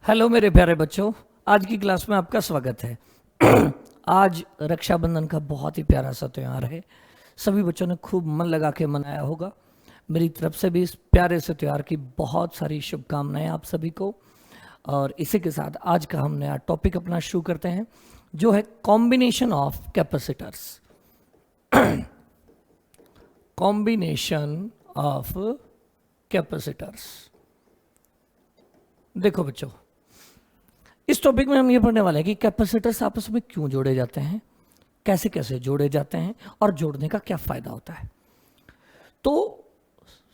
Hello मेरे प्यारे बच्चों, आज की क्लास में आपका स्वागत है। आज रक्षाबंधन का बहुत ही प्यारा सा त्यौहार है। सभी बच्चों ने खूब मन लगा के मनाया होगा। मेरी तरफ से भी इस प्यारे से त्यौहार की बहुत सारी शुभकामनाएं आप सभी को। और इसी के साथ आज का हम नया टॉपिक अपना शुरू करते हैं, जो है combination of capacitors. Combination of capacitors. देखो बच्चों, इस टॉपिक में हम ये पढ़ने वाले हैं कि कैपेसिटर्स आपस में क्यों जोड़े जाते हैं, कैसे कैसे जोड़े जाते हैं और जोड़ने का क्या फायदा होता है। तो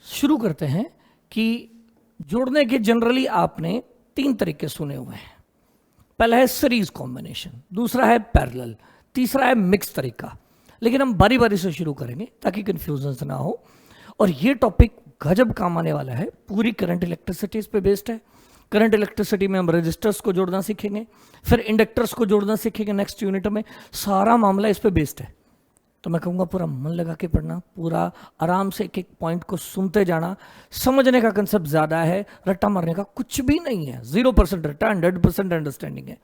शुरू करते हैं कि जोड़ने के जनरली आपने 3 तरीके सुने हुए हैं। पहला है सीरीज कॉम्बिनेशन, दूसरा है पैरेलल, तीसरा है मिक्स तरीका। लेकिन हम बारी बारी से शुरू करेंगे ताकि कंफ्यूजन ना हो। और ये टॉपिक गजब काम आने वाला है, पूरी करंट इलेक्ट्रिसिटी इस पे बेस्ड है। करंट इलेक्ट्रिसिटी में हम रेजिस्टर्स को जोड़ना सीखेंगे, फिर इंडक्टर्स को जोड़ना सीखेंगे नेक्स्ट यूनिट में। सारा मामला इस पे बेस्ड है। तो मैं कहूँगा पूरा मन लगा के पढ़ना, पूरा आराम से एक एक पॉइंट को सुनते जाना। समझने का कंसेप्ट ज़्यादा है, रट्टा मारने का कुछ भी नहीं है। 0% रट्टा, 100% अंडरस्टैंडिंग है।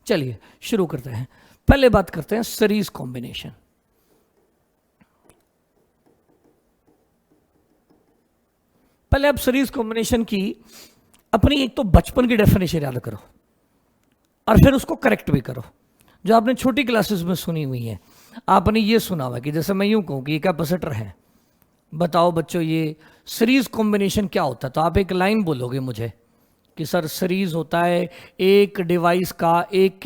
चलिए शुरू करते हैं। पहले बात करते हैं सीरीज कॉम्बिनेशन। पहले आप सीरीज कॉम्बिनेशन की अपनी एक तो बचपन की डेफिनेशन याद करो और फिर उसको करेक्ट भी करो, जो आपने छोटी क्लासेस में सुनी हुई है। आपने ये सुना हुआ कि जैसे मैं यूं कहूं कि ये कैपेसिटर है, बताओ बच्चों ये सीरीज कॉम्बिनेशन क्या होता है। तो आप एक लाइन बोलोगे मुझे कि सर सीरीज होता है एक डिवाइस का एक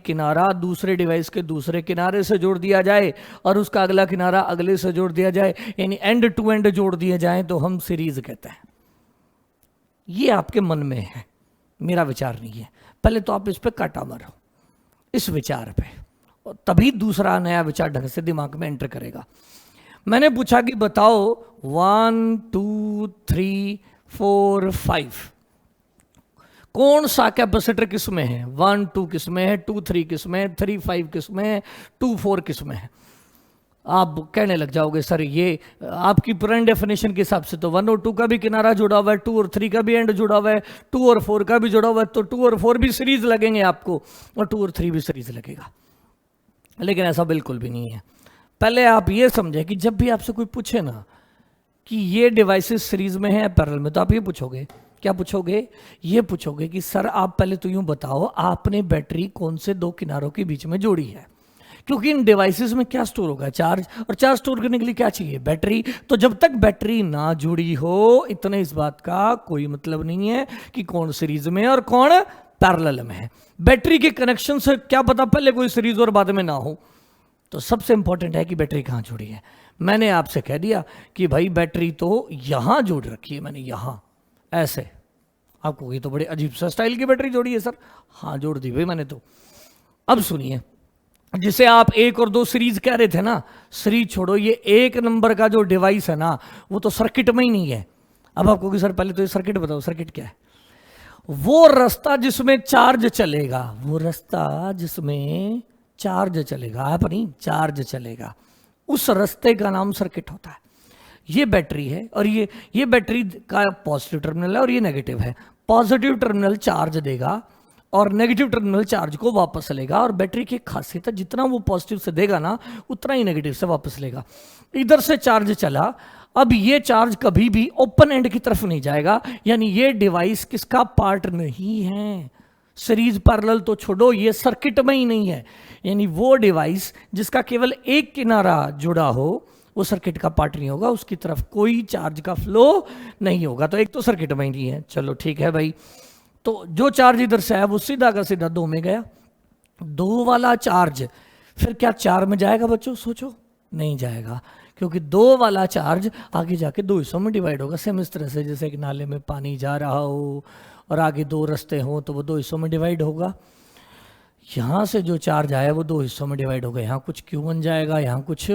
किनारा दूसरे डिवाइस के दूसरे किनारे से जोड़ दिया जाए और उसका अगला किनारा अगले से जोड़ दिया जाए, यानी एंड टू एंड जोड़ दिए जाए तो हम सीरीज कहते हैं। ये आपके मन में है, मेरा विचार नहीं है। पहले तो आप इस पे काटा मारो, इस विचार पे, और तभी दूसरा नया विचार ढंग से दिमाग में एंटर करेगा। मैंने पूछा कि बताओ 1 2 3 4 5 कौन सा कैपेसिटर किस में है। 1 2 किस में है, 2 3 किस में है, 3 5 किस में है, 2 4 किस में है। आप कहने लग जाओगे सर ये आपकी पुरानी डेफिनेशन के हिसाब से तो 1 और 2 का भी किनारा जुड़ा हुआ है, 2 और 3 का भी एंड जुड़ा हुआ है, 2 और 4 का भी जुड़ा हुआ है, तो 2 और 4 भी सीरीज लगेंगे आपको और 2 और 3 भी सीरीज लगेगा। लेकिन ऐसा बिल्कुल भी नहीं है। पहले आप ये समझें कि जब भी आपसे कोई पूछे ना कि ये डिवाइसेस सीरीज में है या पैरेलल में, तो आप ये पूछोगे, क्या पूछोगे, ये पूछोगे कि सर आप पहले तो यूं बताओ आपने बैटरी कौन से 2 किनारों के बीच में जोड़ी है। क्योंकि इन डिवाइसेस में क्या स्टोर होगा, चार्ज, और चार्ज स्टोर करने के लिए क्या चाहिए, बैटरी। तो जब तक बैटरी ना जुड़ी हो, इतने इस बात का कोई मतलब नहीं है कि कौन सीरीज में और कौन पैरेलल में है। बैटरी के कनेक्शन से क्या पता पहले कोई सीरीज और बाद में ना हो। तो सबसे इंपॉर्टेंट है कि बैटरी कहाँ जुड़ी है। मैंने आपसे कह दिया कि भाई बैटरी तो यहां जोड़ रखी है, मैंने यहां ऐसे। आपको ये तो बड़े अजीब सा स्टाइल की बैटरी जोड़ी है सर। हाँ जोड़ दी भाई मैंने तो। अब सुनिए, जिसे आप 1 और 2 सीरीज कह रहे थे ना, सीरीज छोड़ो, ये 1 नंबर का जो डिवाइस है ना वो तो सर्किट में ही नहीं है। अब आपको कि सर पहले तो ये सर्किट बताओ, सर्किट क्या है। वो रास्ता जिसमें चार्ज चलेगा, वो रास्ता जिसमें चार्ज चलेगा, आप नहीं, चार्ज चलेगा, उस रास्ते का नाम सर्किट होता है। ये बैटरी है और ये बैटरी का पॉजिटिव टर्मिनल है और ये नेगेटिव है। पॉजिटिव टर्मिनल चार्ज देगा और नेगेटिव टर्मिनल चार्ज को वापस लेगा। और बैटरी की खासियत है जितना वो पॉजिटिव से देगा ना उतना ही नेगेटिव से वापस लेगा। इधर से चार्ज चला, अब ये चार्ज कभी भी ओपन एंड की तरफ नहीं जाएगा, यानी ये डिवाइस किसका पार्ट नहीं है। सीरीज पैरेलल तो छोड़ो, ये सर्किट में ही नहीं है। यानी वो डिवाइस जिसका केवल एक किनारा जुड़ा हो वो सर्किट का पार्ट नहीं होगा, उसकी तरफ कोई चार्ज का फ्लो नहीं होगा। तो एक तो सर्किट में ही नहीं है। चलो ठीक है भाई, तो जो चार्ज इधर से है वो सीधा का सीधा 2 में गया। 2 वाला चार्ज फिर क्या 4 में जाएगा बच्चों, सोचो, नहीं जाएगा। क्योंकि 2 वाला चार्ज आगे जाके 2 हिस्सों में डिवाइड होगा। सेम इस तरह से जैसे एक नाले में पानी जा रहा हो और आगे 2 रास्ते हो तो वो 2 हिस्सों में डिवाइड होगा। यहाँ से जो चार्ज आया वो 2 हिस्सों में डिवाइड होगा। यहाँ कुछ Q1 जाएगा, यहाँ कुछ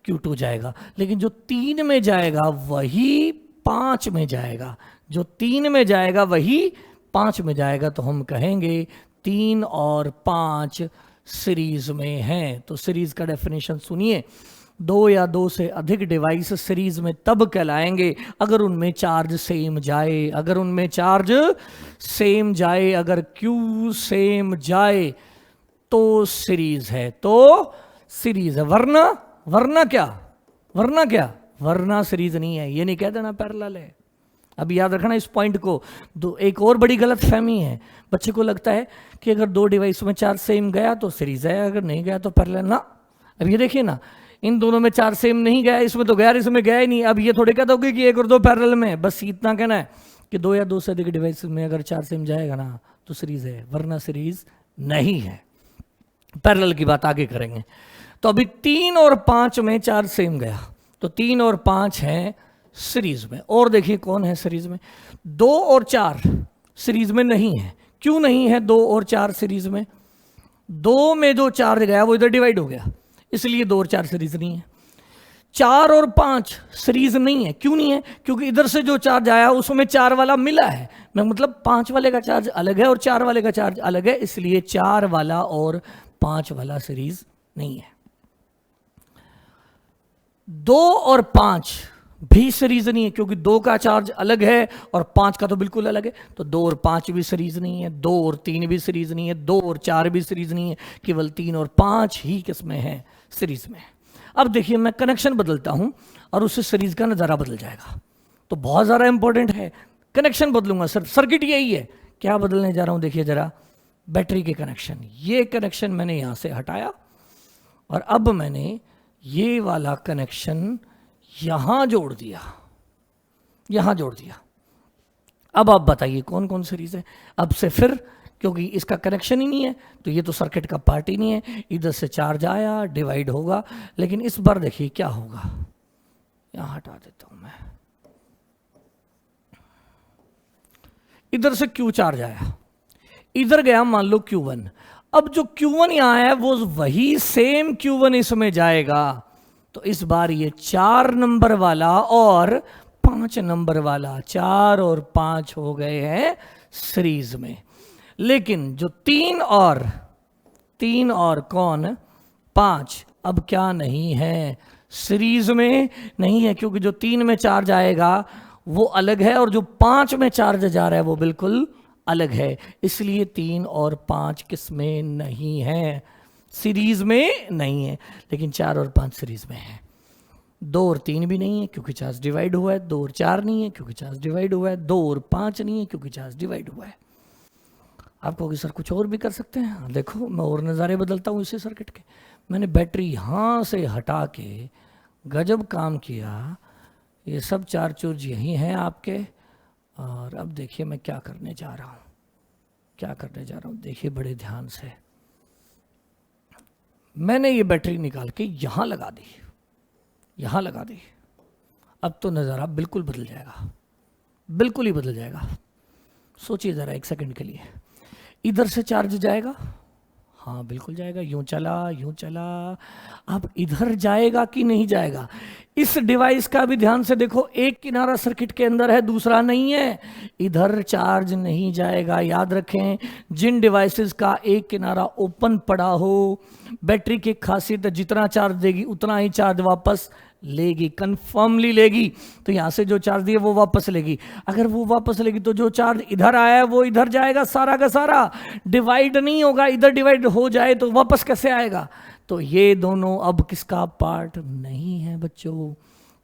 Q2 जाएगा। लेकिन जो 3 में जाएगा वही 5 में जाएगा, जो 3 में जाएगा वही 5 में जाएगा। तो हम कहेंगे 3 और 5 सीरीज में हैं। तो सीरीज का डेफिनेशन सुनिए, दो या दो से अधिक डिवाइस सीरीज में तब कहलाएंगे अगर उनमें चार्ज सेम जाए, अगर उनमें चार्ज सेम जाए, अगर Q सेम जाए तो सीरीज है, तो सीरीज है, वरना क्या, वरना सीरीज नहीं है। ये नहीं कह देना पैरेलल है। अब याद रखना इस पॉइंट को। एक और बड़ी गलत फहमी है, बच्चे को लगता है कि अगर दो डिवाइस में चार्ज सेम गया तो सीरीज है, अगर नहीं गया तो पैरेलल ना। अब ये देखिए ना, इन दोनों में चार्ज सेम नहीं गया, इसमें तो गया, इसमें गया ही नहीं। अब ये थोड़े कहते होगे कि एक और दो पैरेलल में, बस इतना कहना है कि दो या दो से अधिक डिवाइस में अगर चार्ज सेम जाएगा ना तो सीरीज है, वरना सीरीज नहीं है। पैरेलल की बात आगे करेंगे। तो अभी 3 और 5 में चार्ज सेम गया, तो 3 और 5 हैं सीरीज में। और देखिए कौन है सीरीज में, 2 और 4 सीरीज में नहीं है। क्यों नहीं है 2 और 4 सीरीज में? 2 में जो चार्ज गया वो इधर डिवाइड हो गया, इसलिए 2 और 4 सीरीज नहीं है। 4 और 5 सीरीज नहीं है। क्यों नहीं है? क्योंकि इधर से जो चार्ज आया उसमें 4 वाला मिला है, मतलब 5 वाले का चार्ज अलग है और 4 वाले का चार्ज अलग है, इसलिए 4 वाला और 5 वाला सीरीज नहीं है। 2 और 5 भी सीरीज नहीं है, क्योंकि 2 का चार्ज अलग है और 5 का तो बिल्कुल अलग है, तो 2 और 5 भी सीरीज नहीं है। 2 और 3 भी सीरीज नहीं है, 2 और 4 भी सीरीज नहीं है, केवल 3 और 5 ही किसमें है, सीरीज में। अब देखिए मैं कनेक्शन बदलता हूं और उससे सीरीज का नज़ारा बदल जाएगा, तो बहुत ज़्यादा इंपॉर्टेंट है। कनेक्शन बदलूंगा सर, सर्किट यही है। क्या बदलने जा रहा हूं, देखिए जरा, बैटरी के कनेक्शन। ये कनेक्शन मैंने यहां से हटाया और अब मैंने ये वाला कनेक्शन यहां जोड़ दिया, यहां जोड़ दिया। अब आप बताइए कौन कौन सीरीज है। अब से फिर, क्योंकि इसका कनेक्शन ही नहीं है तो ये तो सर्किट का पार्ट ही नहीं है। इधर से चार्ज आया, डिवाइड होगा, लेकिन इस बार देखिए क्या होगा। यहां हटा देता हूं मैं। इधर से Q चार्ज आया, इधर गया मान लो Q1। अब जो Q1 यहां है वो वही सेम Q1 इसमें जाएगा, तो इस बार ये 4 नंबर वाला और 5 नंबर वाला, 4 और 5 हो गए हैं सीरीज में। लेकिन जो 3 और कौन 5 अब क्या नहीं है, सीरीज में नहीं है, क्योंकि जो 3 में चार्ज आएगा वो अलग है और जो 5 में चार्ज जा रहा है वो बिल्कुल अलग है, इसलिए 3 और 5 किस में नहीं है, सीरीज में नहीं है। लेकिन 4 और 5 सीरीज में है। 2 और 3 भी नहीं है क्योंकि चार्ज डिवाइड हुआ है। 2 और 4 नहीं है क्योंकि चार्ज डिवाइड हुआ है। 2 और 5 नहीं है क्योंकि चार्ज डिवाइड हुआ है। आप कहोगे सर कुछ और भी कर सकते हैं। देखो मैं और नज़ारे बदलता हूँ इसी सर्किट के। मैंने बैटरी यहाँ से हटा के गजब काम किया। ये सब 4 चूज यही हैं आपके। और अब देखिए मैं क्या करने जा रहा हूँ, देखिए बड़े ध्यान से। मैंने ये बैटरी निकाल के यहाँ लगा दी, अब तो नज़ारा बिल्कुल बदल जाएगा, बिल्कुल ही बदल जाएगा। सोचिए ज़रा एक सेकंड के लिए। इधर से चार्ज जाएगा, हाँ बिल्कुल जाएगा, यूं चला। अब इधर जाएगा कि नहीं जाएगा, इस डिवाइस का भी ध्यान से देखो। एक किनारा सर्किट के अंदर है, दूसरा नहीं है, इधर चार्ज नहीं जाएगा। याद रखें, जिन डिवाइसेस का एक किनारा ओपन पड़ा हो, बैटरी की खासियत जितना चार्ज देगी उतना ही चार्ज वापस लेगी, कंफर्मली लेगी। तो यहां से जो चार्ज दिया वो वापस लेगी। अगर वो वापस लेगी तो जो चार्ज इधर आया है वो इधर जाएगा, सारा का सारा डिवाइड नहीं होगा। इधर डिवाइड हो जाए तो वापस कैसे आएगा? तो ये दोनों अब किसका पार्ट नहीं है बच्चों।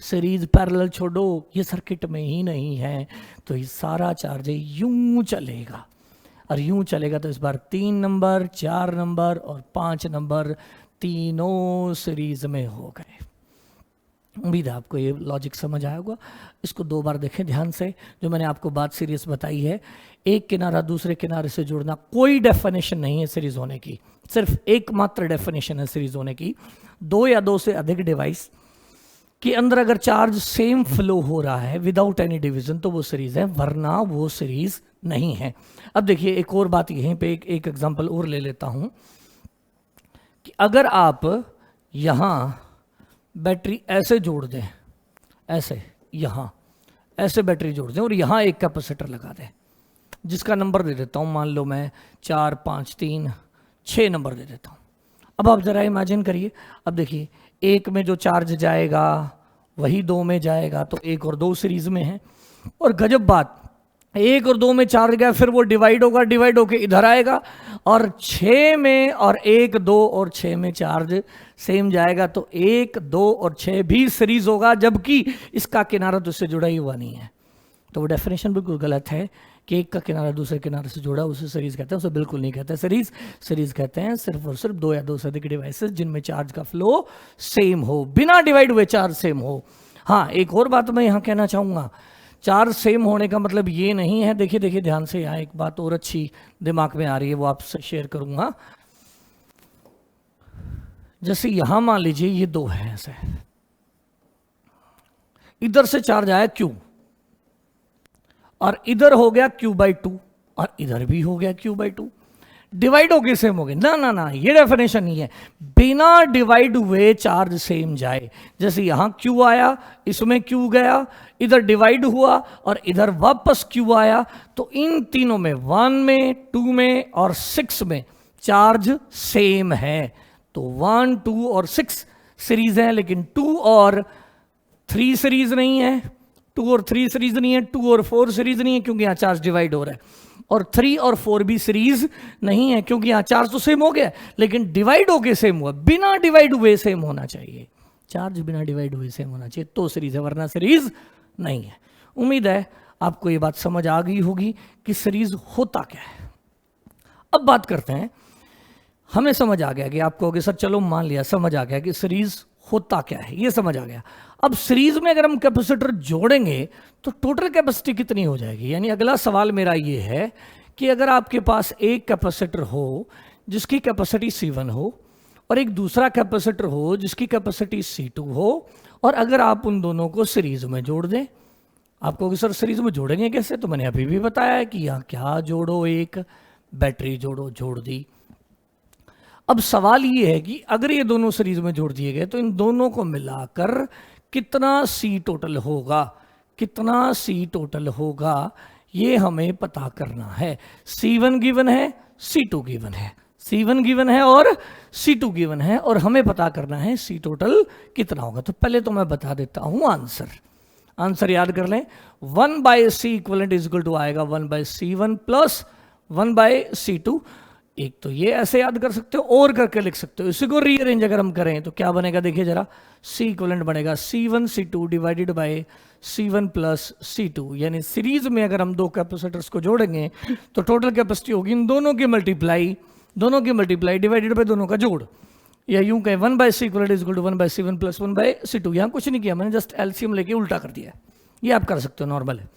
सीरीज पैरेलल छोड़ो, ये सर्किट में ही नहीं है, तो ये सारा चार्ज यूं चलेगा। और यूं चलेगा तो इस बार 3 नंबर, 4 नंबर और 5 नंबर तीनों सीरीज में हो गए। उम्मीद है आपको ये लॉजिक समझ आया होगा। इसको 2 बार देखें ध्यान से। जो मैंने आपको बात सीरीज बताई है, एक किनारा दूसरे किनारे से जोड़ना, कोई डेफिनेशन नहीं है सीरीज होने की, सिर्फ एकमात्र डेफिनेशन है सीरीज होने की। 2 या 2 से अधिक डिवाइस के अंदर अगर चार्ज सेम फ्लो हो रहा है विदाउट एनी डिवीजन तो वो सीरीज है, वरना वो सीरीज नहीं है। अब देखिए एक और बात, यहीं पे एक एग्जांपल और ले लेता हूं कि अगर आप यहां बैटरी ऐसे जोड़ दें, ऐसे यहां ऐसे बैटरी जोड़ दें और यहां एक कैपेसिटर लगा दें, जिसका नंबर दे देता हूं, मान लो मैं 4, 5, 3, 6 नंबर दे देता हूं। अब आप जरा इमेजिन करिए। अब देखिए एक में जो चार्ज जाएगा वही 2 में जाएगा, तो 1 और 2 सीरीज में है। और गजब बात, 1 और 2 में चार्ज गया, फिर वो डिवाइड होगा, डिवाइड होके इधर आएगा, और 6 में और 1, 2 और 6 में चार्ज सेम जाएगा, तो 1, 2 और 6 भी सीरीज होगा, जबकि इसका किनारा तो इससे जुड़ा ही हुआ नहीं है। तो वो डेफिनेशन बिल्कुल गलत है कि एक का किनारा दूसरे किनारे से जुड़ा उसे सीरीज कहते हैं, उसे बिल्कुल नहीं कहते सीरीज। सीरीज कहते हैं सिर्फ और सिर्फ 2 या 2 से अधिक डिवाइसेस जिनमें चार्ज का फ्लो सेम हो, बिना डिवाइड हुए चार्ज सेम हो। हाँ, एक और बात मैं यहाँ कहना चाहूँगा, चार्ज सेम होने का मतलब ये नहीं है, देखिए देखिए ध्यान से, यहाँ एक बात और अच्छी दिमाग में आ रही है, वो आपसे शेयर करूँगा। जैसे यहाँ मान लीजिए ये 2 है, ऐसे इधर से चार्ज आया Q, और इधर हो गया Q/2, और इधर भी हो गया Q/2, डिवाइड हो गए सेम हो गए। ना ना ना, ये डेफिनेशन नहीं है, बिना डिवाइड हुए चार्ज सेम जाए। जैसे यहां Q आया, इसमें Q गया, इधर डिवाइड हुआ और इधर वापस Q आया, तो इन तीनों में 1 में, 2 में और 6 में चार्ज सेम है। तो 1, 2 और 6 सीरीज है, लेकिन 2 और 3 सीरीज नहीं है, 2 और 3 सीरीज नहीं है, 2 और 4 सीरीज नहीं है, क्योंकि यहाँ चार्ज डिवाइड हो रहा है। और 3 और 4 भी सीरीज नहीं है, क्योंकि यहाँ चार्ज तो सेम हो गया, लेकिन डिवाइड होके सेम हुआ। बिना डिवाइड हुए सेम होना चाहिए, चार्ज बिना डिवाइड हुए सेम होना चाहिए, तो सीरीज है, वरना सीरीज नहीं है। उम्मीद है आपको ये बात समझ आ गई होगी कि सीरीज होता क्या है। अब बात करते हैं, हमें समझ आ गया कि आप कहोगे सर चलो मान लिया, समझ आ गया कि सीरीज होता क्या है, ये समझ आ गया। अब सीरीज में अगर हम कैपेसिटर जोड़ेंगे तो टोटल कैपेसिटी कितनी हो जाएगी। यानी अगला सवाल मेरा ये है कि अगर आपके पास एक कैपेसिटर हो जिसकी कैपेसिटी C1 हो, और एक दूसरा कैपेसिटर हो जिसकी कैपेसिटी C2 हो, और अगर आप उन दोनों को सीरीज में जोड़ दें। आप कहोगे सर सीरीज में जोड़ेंगे कैसे, तो मैंने अभी भी बताया है कि यहाँ क्या जोड़ो, एक बैटरी जोड़ो, जोड़ दी। अब सवाल ये है कि अगर ये दोनों सीरीज में जोड़ दिए गए तो इन दोनों को मिलाकर कितना C टोटल होगा, कितना C टोटल होगा, ये हमें पता करना है। C1 गिवन है, C2 गिवन है, C1 गिवन है और C2 गिवन है, और हमें पता करना है C टोटल कितना होगा। तो पहले तो मैं बता देता हूं आंसर, आंसर याद कर लें। 1/C equivalent is equal to आएगा 1/C1 प्लस 1/C2। एक तो ये ऐसे याद कर सकते हो, और करके लिख सकते हो। इसी को रीअरेंज अगर हम करें तो क्या बनेगा, देखिए जरा, C इक्वलेंट बनेगा C1 C2 divided by C1 plus C2। यानी सीरीज में अगर हम दो कैपेसिटर्स को जोड़ेंगे तो टोटल कैपेसिटी होगी इन दोनों की मल्टीप्लाई, दोनों की मल्टीप्लाई डिवाइडेड बाय दोनों का जोड़, या यूं कहें 1/C equivalent is equal to 1/C1 plus 1/C2। यहाँ कुछ नहीं किया मैंने, जस्ट एलसीएम लेके उल्टा कर दिया। ये आप कर सकते हो, नॉर्मल है।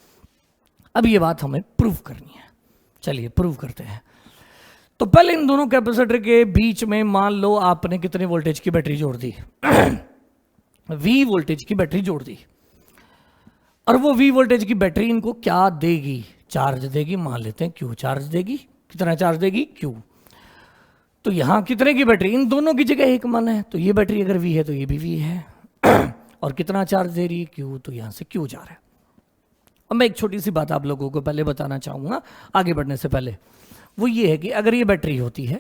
अब ये बात हमें प्रूव करनी है, चलिए प्रूव करते हैं। तो पहले इन दोनों कैपेसिटर के बीच में मान लो आपने कितने वोल्टेज की बैटरी जोड़ दी V वोल्टेज की बैटरी जोड़ दी, और वो V वोल्टेज की बैटरी इनको क्या देगी, चार्ज देगी। मान लेते हैं Q चार्ज देगी। कितना चार्ज देगी, Q। तो यहां कितने की बैटरी, इन दोनों की जगह एक मन है, तो ये बैटरी अगर V है तो ये भी V है और कितना चार्ज दे रही है, Q, तो यहां से Q जा रहा है। अब मैं एक छोटी सी बात आप लोगों को पहले बताना चाहूंगा आगे बढ़ने से पहले, वो ये है कि अगर ये बैटरी होती है,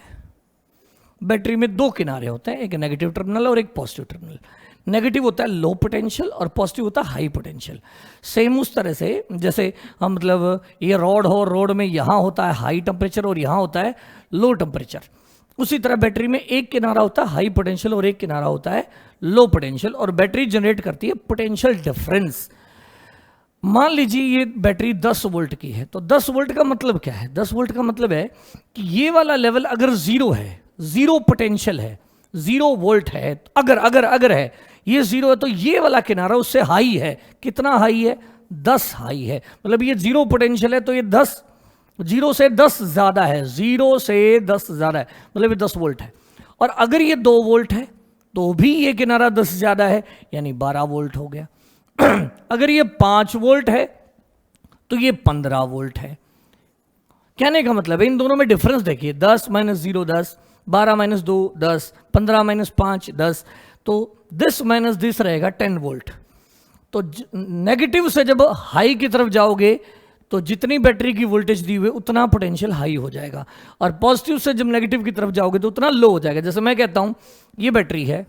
बैटरी में दो किनारे होते हैं, एक नेगेटिव टर्मिनल और एक पॉजिटिव टर्मिनल। नेगेटिव होता है लो पोटेंशियल और पॉजिटिव होता है हाई पोटेंशियल। सेम उस तरह से जैसे हम मतलब ये रॉड हो, रोड में यहाँ होता है हाई टेम्परेचर और यहाँ होता है लो टेम्परेचर, उसी तरह बैटरी में एक किनारा होता है हाई पोटेंशियल और एक किनारा होता है लो पोटेंशियल, और बैटरी जनरेट करती है पोटेंशियल डिफरेंस। मान लीजिए ये बैटरी 10 वोल्ट की है, तो 10 वोल्ट का मतलब क्या है, 10 वोल्ट का मतलब है कि ये वाला लेवल अगर जीरो है, जीरो पोटेंशियल है, 0 वोल्ट है, अगर है ये 0 है, तो ये वाला किनारा उससे हाई है। कितना हाई है, 10 हाई है। मतलब ये 0 पोटेंशियल है तो ये 10, 0 से 10 ज्यादा है, 0 से 10 ज्यादा है, मतलब ये 10 वोल्ट है। और अगर ये 2 वोल्ट है तो भी ये किनारा 10 ज्यादा है, यानी 12 वोल्ट हो गया। अगर ये 5 वोल्ट है तो ये 15 वोल्ट है। कहने का मतलब है इन दोनों में डिफरेंस देखिए, 10 माइनस 0 10, 12 माइनस 2 10, 15 माइनस 5 10, तो दिस माइनस दिस रहेगा 10 वोल्ट। तो नेगेटिव से जब हाई की तरफ जाओगे तो जितनी बैटरी की वोल्टेज दी हुई उतना पोटेंशियल हाई हो जाएगा, और पॉजिटिव से जब नेगेटिव की तरफ जाओगे तो उतना लो हो जाएगा। जैसे मैं कहता हूं ये बैटरी है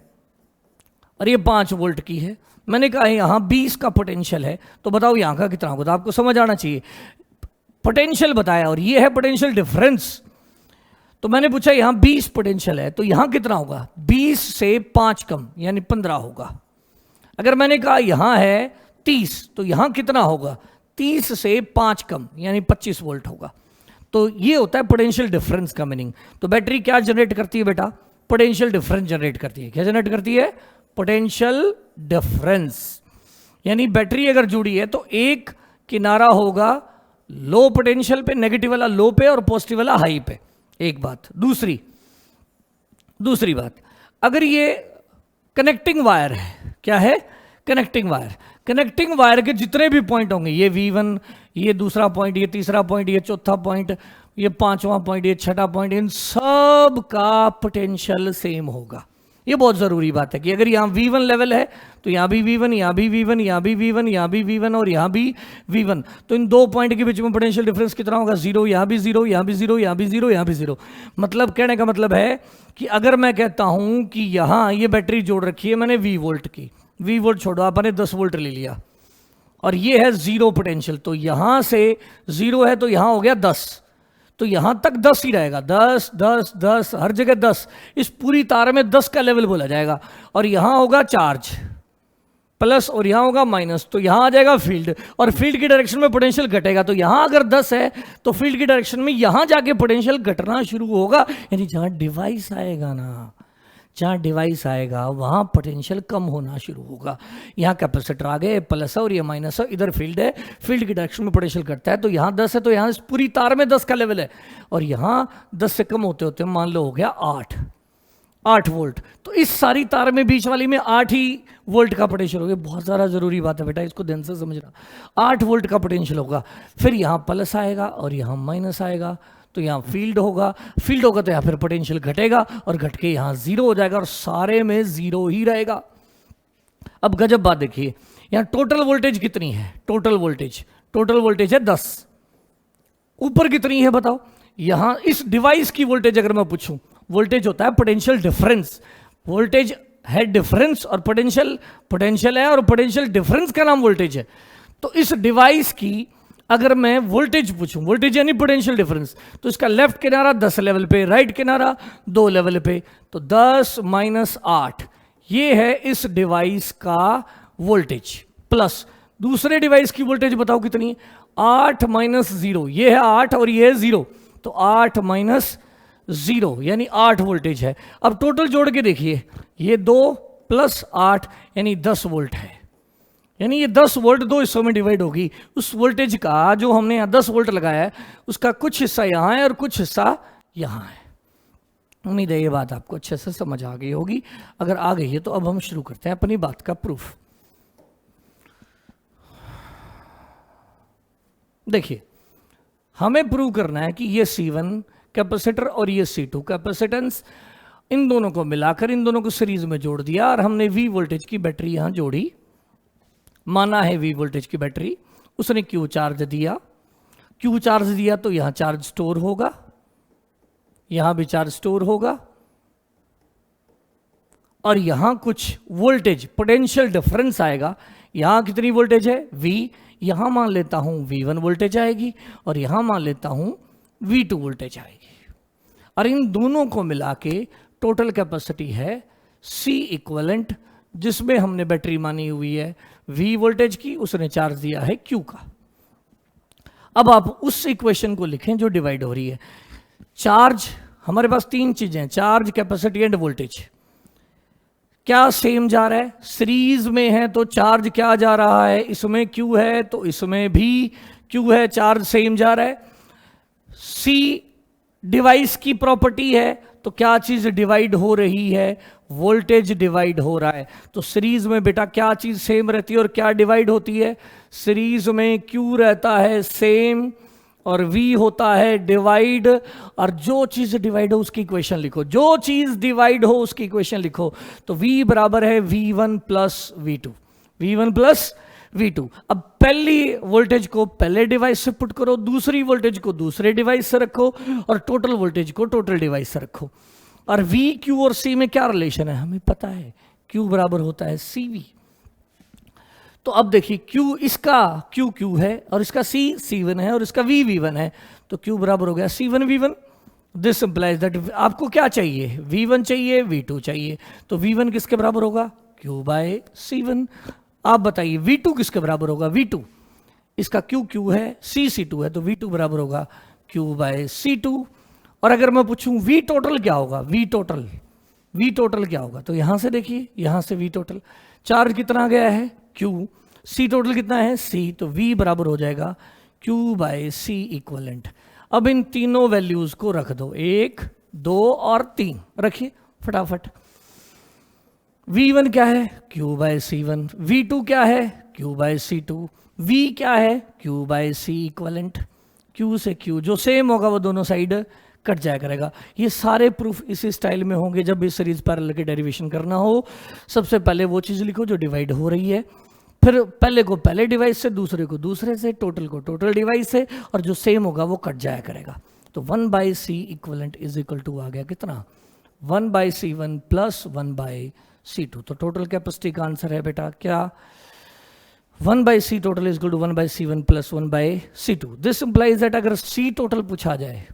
और ये 5 वोल्ट की है। मैंने कहा यहाँ 20 का पोटेंशियल है, तो बताओ यहाँ का कितना होगा। तो आपको समझ आना चाहिए, पोटेंशियल बताया और ये है पोटेंशियल डिफरेंस। तो मैंने पूछा यहाँ 20 पोटेंशियल है, तो यहाँ कितना होगा, 20 से 5 कम यानी 15 होगा। अगर मैंने कहा यहाँ है 30, तो यहाँ कितना होगा, 30 से 5 कम यानी 25 वोल्ट होगा। तो ये होता है पोटेंशियल डिफरेंस का मीनिंग। तो बैटरी क्या जनरेट करती है बेटा, पोटेंशियल डिफरेंस जनरेट करती है। क्या जनरेट करती है, पोटेंशियल डिफरेंस। यानी बैटरी अगर जुड़ी है तो एक किनारा होगा लो पोटेंशियल पे, नेगेटिव वाला लो पे और पॉजिटिव वाला हाई पे, एक बात। दूसरी बात, अगर ये कनेक्टिंग वायर है, क्या है, कनेक्टिंग वायर। कनेक्टिंग वायर के जितने भी पॉइंट होंगे, ये V1, ये दूसरा पॉइंट, ये तीसरा पॉइंट, ये चौथा पॉइंट, ये पांचवा पॉइंट, ये छठा पॉइंट, इन सब का पोटेंशियल सेम होगा। ये बहुत जरूरी बात है कि अगर यहाँ V1 लेवल है तो यहाँ भी V1, यहाँ भी V1, यहाँ भी V1, यहाँ भी V1 और यहाँ भी V1, तो इन दो पॉइंट के बीच में पोटेंशियल डिफरेंस कितना होगा, 0। यहाँ भी 0, यहाँ भी 0, यहाँ भी 0, यहाँ भी 0। मतलब कहने का मतलब है कि अगर मैं कहता हूँ कि यहाँ ये बैटरी जोड़ रखी है मैंने V वोल्ट की, V वोल्ट छोड़ो, आपने 10 वोल्ट ले लिया और ये है 0 पोटेंशियल, तो यहाँ से 0 है तो यहाँ हो गया 10, तो यहां तक 10 ही रहेगा, 10 10 10, हर जगह 10। इस पूरी तार में 10 का लेवल बोला जाएगा और यहां होगा चार्ज प्लस और यहां होगा माइनस, तो यहां आ जाएगा फील्ड और फील्ड की डायरेक्शन में पोटेंशियल घटेगा। तो यहां अगर 10 है तो फील्ड की डायरेक्शन में यहां जाके पोटेंशियल घटना शुरू होगा, यानी जहां डिवाइस आएगा ना, जहां डिवाइस आएगा वहां पोटेंशियल कम होना शुरू होगा। यहाँ कैपेसिटर आ गए, प्लस है और ये माइनस है, इधर फील्ड है, फील्ड की डायरेक्शन में पोटेंशियल घटता है। तो यहाँ 10 है तो यहाँ इस पूरी तार में 10 का लेवल है और यहाँ 10 से कम होते होते मान लो हो गया 8 वोल्ट। तो इस सारी तार में बीच वाली में 8 ही वोल्ट का पोटेंशियल होगा। बहुत ज़्यादा ज़रूरी बात है बेटा, इसको ध्यान से समझना। 8 वोल्ट का पोटेंशियल होगा, फिर यहाँ प्लस आएगा और यहाँ माइनस आएगा, तो यहाँ फील्ड होगा तो यहाँ फिर पोटेंशियल घटेगा और घट के यहाँ 0 हो जाएगा और सारे में 0 ही रहेगा। अब गजब बात देखिए, यहाँ टोटल वोल्टेज कितनी है, टोटल वोल्टेज है 10। ऊपर कितनी है बताओ, यहाँ इस डिवाइस की वोल्टेज अगर मैं पूछूं, वोल्टेज होता है पोटेंशियल डिफरेंस। वोल्टेज है डिफरेंस और पोटेंशियल है और पोटेंशियल डिफरेंस का नाम वोल्टेज है। तो इस डिवाइस की अगर मैं वोल्टेज पूछूं, वोल्टेज यानी पोटेंशियल डिफरेंस, तो इसका लेफ्ट किनारा 10 लेवल पे, राइट किनारा 2 लेवल पे, तो 10 माइनस 8 ये है इस डिवाइस का वोल्टेज। प्लस दूसरे डिवाइस की वोल्टेज बताओ कितनी है, 8 माइनस 0, ये है 8 और ये है 0, तो 8 माइनस 0 यानी 8 वोल्टेज है। अब टोटल जोड़ के देखिए, ये 2 प्लस 8 यानी 10 वोल्ट है। यानी ये 10 वोल्ट दो हिस्सों में डिवाइड होगी। उस वोल्टेज का जो हमने यहाँ 10 वोल्ट लगाया है उसका कुछ हिस्सा यहाँ है और कुछ हिस्सा यहाँ है। उम्मीद है ये बात आपको अच्छे से समझ आ गई होगी। अगर आ गई है तो अब हम शुरू करते हैं अपनी बात का प्रूफ। देखिए, हमें प्रूव करना है कि ये C1 कैपेसिटर और ये C2 कैपेसिटेंस, इन दोनों को मिलाकर इन दोनों को सीरीज में जोड़ दिया और हमने V वोल्टेज की बैटरी यहां जोड़ी, माना है V वोल्टेज की बैटरी, उसने Q चार्ज दिया तो यहां चार्ज स्टोर होगा, यहां भी चार्ज स्टोर होगा और यहां कुछ वोल्टेज पोटेंशियल डिफरेंस आएगा। यहां कितनी वोल्टेज है V, यहां मान लेता हूं V1 वोल्टेज आएगी और यहां मान लेता हूं V2 वोल्टेज आएगी और इन दोनों को मिला के टोटल कैपेसिटी है C इक्विवेलेंट, जिसमें हमने बैटरी मानी हुई है V वोल्टेज की, उसने चार्ज दिया है Q का। अब आप उस इक्वेशन को लिखें जो डिवाइड हो रही है। चार्ज, हमारे पास 3 चीजें हैं, चार्ज, कैपेसिटी एंड वोल्टेज। क्या सेम जा रहा है, सीरीज में है तो चार्ज क्या जा रहा है, इसमें Q है तो इसमें भी Q है, चार्ज सेम जा रहा है। C डिवाइस की प्रॉपर्टी है तो क्या चीज डिवाइड हो रही है, वोल्टेज डिवाइड हो रहा है। तो सीरीज में बेटा क्या चीज सेम रहती है और क्या डिवाइड होती है, सीरीज में Q रहता है सेम और V होता है डिवाइड, और जो चीज डिवाइड हो उसकी इक्वेशन लिखो, जो चीज डिवाइड हो उसकी इक्वेशन लिखो। तो V बराबर है V1 plus V2, V1 plus V2। अब पहली वोल्टेज को पहले डिवाइस से पुट करो, दूसरी वोल्टेज को दूसरे डिवाइस से रखो और टोटल वोल्टेज को टोटल डिवाइस से रखो। और V, Q और C में क्या रिलेशन है हमें पता है, Q बराबर होता है CV। तो अब देखिए Q, इसका Q है और इसका C1 है और इसका V1 है, तो Q बराबर हो गया C1 V1। This implies that आपको क्या चाहिए, V1 चाहिए, V2 चाहिए, तो V1 किसके बराबर होगा, Q बाय C1। आप बताइए V2 किसके बराबर होगा, V2 इसका Q है, C2 है, तो V2 बराबर होगा Q बाय C2। और अगर मैं पूछूं V टोटल क्या होगा, V टोटल क्या होगा, तो यहां से देखिए, यहां से V टोटल, चार्ज कितना गया है Q, C टोटल कितना है C, तो V बराबर हो जाएगा Q बाय C इक्वलेंट। अब इन तीनों वैल्यूज को रख दो, 1, 2 और 3 रखिए फटाफट। V1 क्या है, Q बाय C1, V2 क्या है, Q बाय C2, V क्या है, Q by C equivalent. Q से Q जो सेम होगा वो दोनों साइड कट जाया करेगा। ये सारे प्रूफ इसी स्टाइल में होंगे जब इस सीरीज पैरेलल के डेरिवेशन करना हो। सबसे पहले वो चीज़ लिखो जो डिवाइड हो रही है, फिर पहले को पहले डिवाइस से, दूसरे को दूसरे से, टोटल को टोटल डिवाइस से, और जो सेम होगा वो कट जाया करेगा। तो 1/c equivalent is equal to आ गया कितना, 1/c1 प्लस 1/c2। तो टोटल कैपेसिटी का आंसर है बेटा क्या, 1/c total is equal to 1/c1 plus 1/c2। This implies that अगर c टोटल पूछा जाए,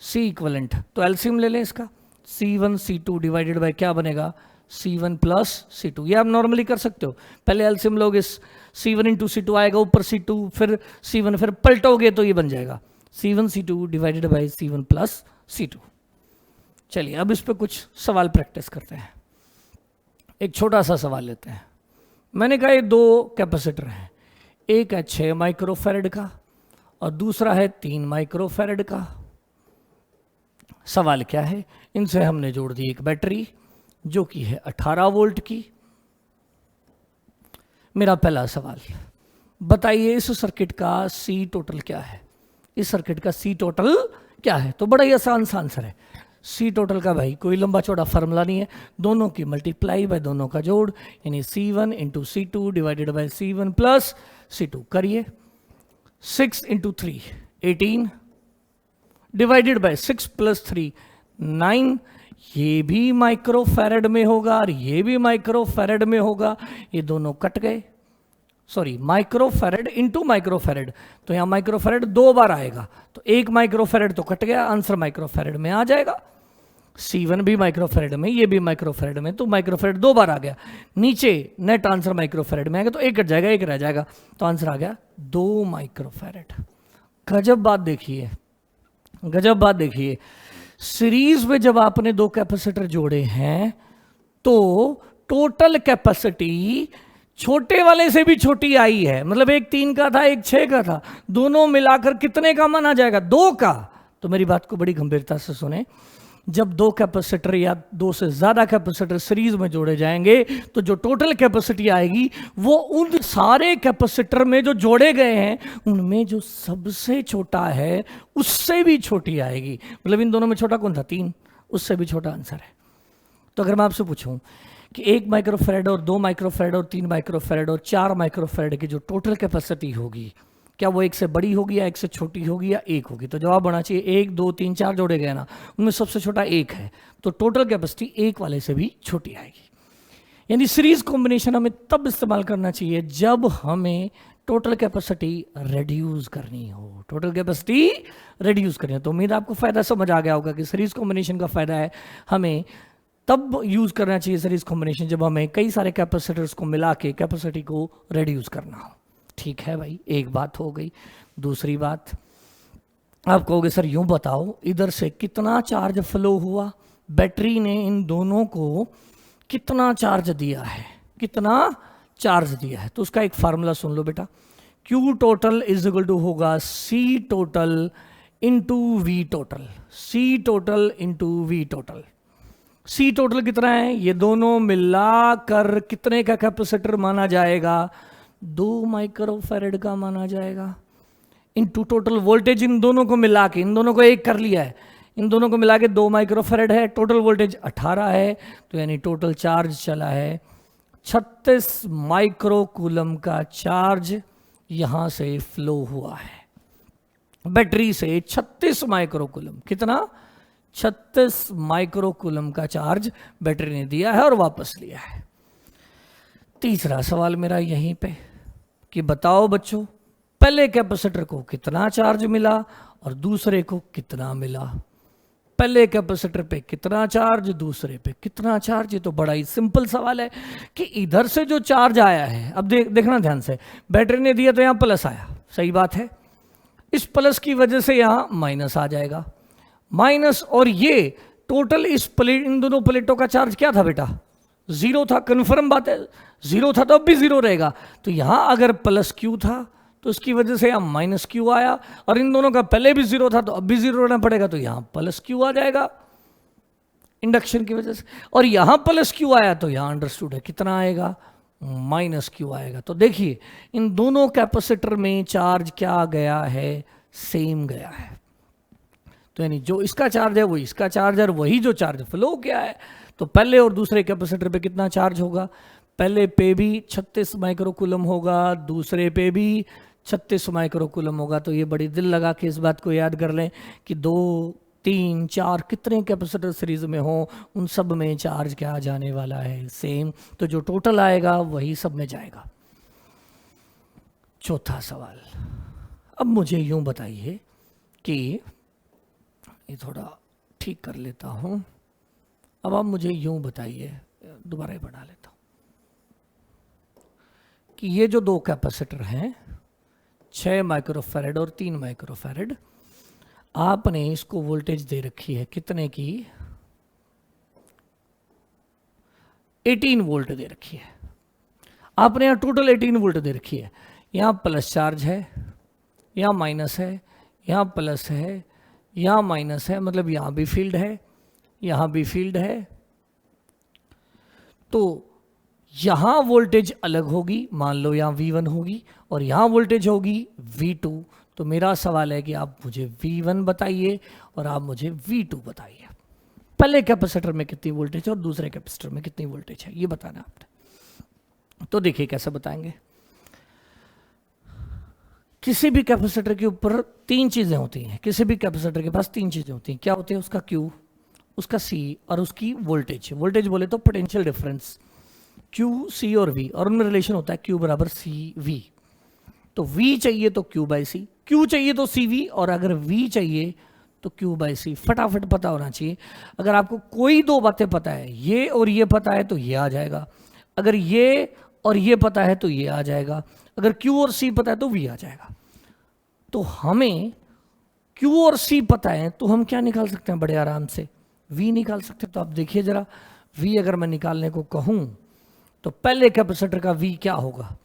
c इक्वलेंट, तो एलसीएम ले लें इसका, c1 c2 डिवाइडेड बाय क्या बनेगा, C1 प्लस C2। ये आप नॉर्मली कर सकते हो, पहले एलसीएम लोग इस C1 इंटू C2 आएगा, ऊपर C2 फिर C1, फिर पलटोगे तो ये बन जाएगा C1 C2 divided by C1 plus C2। चलिए अब इस पे कुछ सवाल प्रैक्टिस करते हैं। एक छोटा सा सवाल लेते हैं। मैंने कहा ये 2 कैपेसिटर हैं, एक है 6 माइक्रोफैरड का और दूसरा है 3 माइक्रोफैरड का। सवाल क्या है, इनसे हमने जोड़ दी एक बैटरी जो कि है 18 वोल्ट की। मेरा पहला सवाल, बताइए इस सर्किट का C टोटल क्या है, इस सर्किट का C टोटल क्या है। तो बड़ा ही आसान सा आंसर है, C टोटल का भाई कोई लंबा चौड़ा फार्मूला नहीं है, दोनों की मल्टीप्लाई बाय दोनों का जोड़, यानी C1 into C2 divided by C1 plus C2। करिए 6 इंटू 3 18 डिवाइडेड बाय 6 प्लस 3 9। ये भी माइक्रोफैरड में होगा और ये भी माइक्रोफैरड में होगा, ये दोनों कट गए। सॉरी, माइक्रोफैरड इंटू माइक्रोफैरड, तो यहां माइक्रोफैरड 2 बार आएगा, तो 1 माइक्रोफैरड तो कट गया, आंसर माइक्रोफैरड में आ जाएगा। C1 भी माइक्रोफैरड में, ये भी माइक्रोफैरड में, तो माइक्रोफैरड 2 बार आ गया। नीचे नेट आंसर माइक्रोफैरड में आएगा, तो 1 कट जाएगा, 1 रह जाएगा, तो आंसर आ गया 2 माइक्रोफैरड। गजब बात देखिए, गजब बात देखिए, सीरीज में जब आपने 2 कैपेसिटर जोड़े हैं तो टोटल कैपेसिटी छोटे वाले से भी छोटी आई है। मतलब एक 3 का था, एक 6 का था, दोनों मिलाकर कितने का माना जाएगा, 2 का। तो मेरी बात को बड़ी गंभीरता से सुने, जब 2 कैपेसिटर या 2 से ज्यादा कैपेसिटर सीरीज में जोड़े जाएंगे तो जो टोटल कैपेसिटी आएगी वो उन सारे कैपेसिटर में जो जोड़े गए हैं उनमें जो सबसे छोटा है उससे भी छोटी आएगी। मतलब इन दोनों में छोटा कौन था, 3, उससे भी छोटा आंसर है। तो अगर मैं आपसे पूछूं कि 1 माइक्रोफैरड और 2 माइक्रोफैरड और 3 माइक्रोफैरड और 4 माइक्रोफैरड की जो टोटल कैपेसिटी होगी, क्या वो 1 से बड़ी होगी या 1 से छोटी होगी या 1 होगी, तो जवाब होना चाहिए 1, 2, 3, 4 जोड़े गए ना, उनमें सबसे छोटा 1 है, तो टोटल कैपेसिटी 1 वाले से भी छोटी आएगी। यानी सीरीज कॉम्बिनेशन हमें तब इस्तेमाल करना चाहिए जब हमें टोटल कैपेसिटी रिड्यूस करनी हो, टोटल कैपेसिटी रिड्यूस करनी हो। तो उम्मीद आपको फायदा समझ आ गया होगा कि सीरीज कॉम्बिनेशन का फायदा है हमें तब यूज करना चाहिए सीरीज कॉम्बिनेशन जब हमें कई सारे कैपेसिटर्स को मिला के कैपेसिटी को रिड्यूस करना हो। ठीक है भाई, एक बात हो गई। दूसरी बात, आप कहोगे सर यूं बताओ इधर से कितना चार्ज फ्लो हुआ, बैटरी ने इन दोनों को कितना चार्ज दिया है, कितना चार्ज दिया है। तो उसका एक फार्मूला सुन लो बेटा, Q total is equal to होगा C total into V total, C total into V total. C total कितना है, ये दोनों मिलाकर कितने का कैपेसिटर माना जाएगा, 2 माइक्रोफैरड का माना जाएगा। इनटू टोटल वोल्टेज, इन दोनों को मिला के, इन दोनों को एक कर लिया है, इन दोनों को मिला के 2 माइक्रोफैरड है, टोटल वोल्टेज 18 है, तो यानी टोटल चार्ज चला है 36 माइक्रोकूलम का चार्ज यहां से फ्लो हुआ है बैटरी से। 36 माइक्रोकूलम, कितना, 36 माइक्रोकूलम का चार्ज बैटरी ने दिया है और वापस लिया है। तीसरा सवाल मेरा यहीं पे कि बताओ बच्चों, पहले कैपेसिटर को कितना चार्ज मिला और दूसरे को कितना मिला। पहले कैपेसिटर पे कितना चार्ज, दूसरे पे कितना चार्ज। ये तो बड़ा ही सिंपल सवाल है कि इधर से जो चार्ज आया है, अब देखना ध्यान से, बैटरी ने दिया तो यहाँ प्लस आया, सही बात है। इस प्लस की वजह से यहाँ माइनस आ जाएगा, माइनस, और ये टोटल इस प्लेट, इन दोनों प्लेटों का चार्ज क्या था बेटा, जीरो था। कन्फर्म बात है, जीरो था तो अब भी जीरो रहेगा। तो यहां अगर प्लस क्यू था तो इसकी वजह से यहां माइनस क्यू आया, और इन दोनों का पहले भी जीरो था तो अब भी जीरो रहना पड़ेगा, तो यहां प्लस क्यू आ जाएगा इंडक्शन की वजह से। और यहां प्लस क्यू आया तो यहां अंडरस्टूड है कितना आएगा, माइनस क्यू आएगा। तो देखिए इन दोनों कैपेसिटर में चार्ज क्या गया है, सेम गया है। तो यानी जो इसका चार्ज है वो इसका चार्ज है, और वही जो चार्ज फ्लो क्या है, तो पहले और दूसरे कैपेसिटर पे कितना चार्ज होगा, पहले पे भी 36 माइक्रोकूलम होगा, दूसरे पे भी 36 माइक्रोकूलम होगा। तो ये बड़ी दिल लगा के इस बात को याद कर लें कि 2, 3, 4 कितने कैपेसिटर सीरीज में हो, उन सब में चार्ज क्या जाने वाला है, सेम। तो जो टोटल आएगा वही सब में जाएगा। चौथा सवाल, अब मुझे यूं बताइए कि ये थोड़ा ठीक कर लेता हूं। अब आप मुझे यूं बताइए, दोबारा ही बना लेता हूं, कि ये जो दो कैपेसिटर हैं 6 माइक्रोफैरड और 3 माइक्रोफैरड, आपने इसको वोल्टेज दे रखी है कितने की, 18 वोल्ट दे रखी है। आपने यहाँ टोटल 18 वोल्ट दे रखी है। यहाँ प्लस चार्ज है, यहाँ माइनस है, यहाँ प्लस है, यहाँ माइनस है, मतलब यहाँ भी फील्ड है, यहाँ भी फील्ड है। तो यहाँ वोल्टेज अलग होगी, मान लो यहाँ V1 होगी और यहाँ वोल्टेज होगी V2। तो मेरा सवाल है कि आप मुझे V1 बताइए और आप मुझे V2 बताइए। पहले कैपेसिटर में कितनी वोल्टेज है और दूसरे कैपेसिटर में कितनी वोल्टेज है, ये बताना आपने। तो देखिए कैसे बताएंगे। किसी भी कैपेसिटर के ऊपर 3 चीजें होती हैं, किसी भी कैपेसिटर के पास 3 चीजें होती हैं। क्या होती है, उसका Q, उसका C और उसकी वोल्टेज। वोल्टेज बोले तो पोटेंशियल डिफरेंस, Q, C और V, और उनमें रिलेशन होता है Q बराबर CV। तो V चाहिए तो Q बाई C, Q चाहिए तो CV, और अगर V चाहिए तो Q बाई C। फटाफट पता होना चाहिए। अगर आपको कोई 2 बातें पता है, ये और ये पता है तो ये आ जाएगा, अगर ये और ये पता है तो ये आ जाएगा, अगर Q और C पता है तो V आ जाएगा। तो हमें Q और C पता है तो हम क्या निकाल सकते हैं, बड़े आराम से V निकाल सकते हैं। तो आप देखिए जरा, V अगर मैं निकालने को कहूं तो पहले कैपेसिटर का V क्या होगा,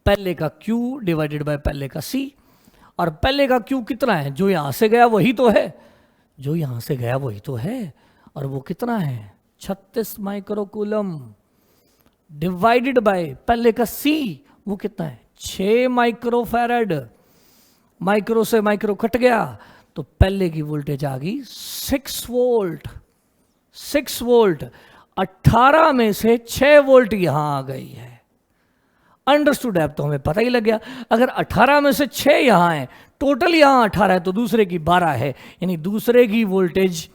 पहले का Q डिवाइडेड बाय पहले का C। और पहले का Q कितना है, जो यहां से गया वही तो है, जो यहां से गया वही तो है, और वो कितना है 36 माइक्रोकूलम, डिवाइडेड बाय पहले का C, वो कितना है 6 माइक्रोफैरड। माइक्रो से माइक्रो कट गया तो पहले की वोल्टेज आ गई 6 वोल्ट। 6 वोल्ट, 18 में से 6 वोल्ट यहां आ गई है। अंडरस्टूड है, अब तो हमें पता ही लग गया। अगर 18 में से 6 यहां है, टोटल यहां 18 है, तो दूसरे की 12 है, यानी दूसरे की वोल्टेज